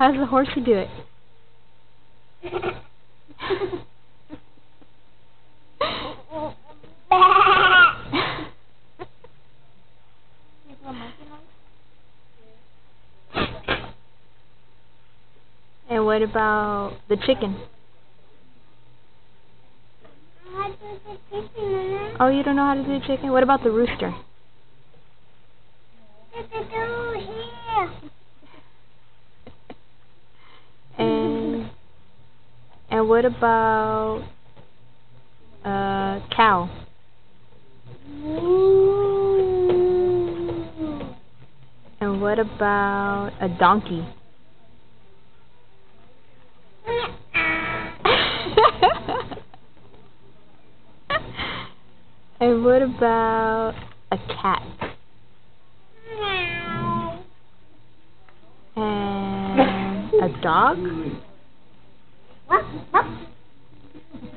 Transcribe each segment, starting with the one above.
How does the horsey do it? And what about the chicken? Oh, you don't know how to do chicken? What about the rooster? And what about cow? And what about a donkey? And what about a cat? And a dog?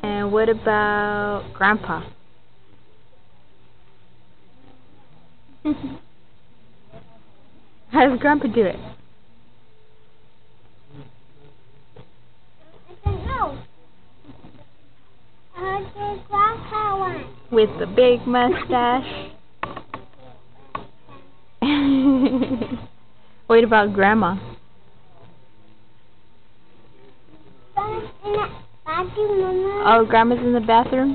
And what about Grandpa? How does Grandpa do it? I don't know. How does Grandpa want? With the big mustache. What about Grandma? Grandma's in the bathroom, Mama. Oh, Grandma's in the bathroom?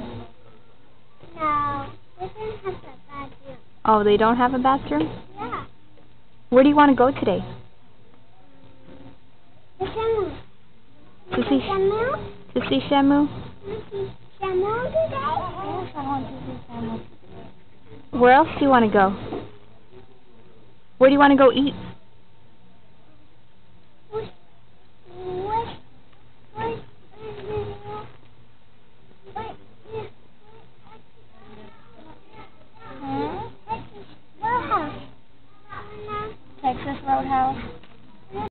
No, they don't have a bathroom. Oh, they don't have a bathroom? Yeah. Where do you want to go today? The Shamu. To see Shamu? To see Shamu? Shamu today? Yes, I want to see Shamu today. Where else do you want to go? Where do you want to go eat? Texas Roadhouse.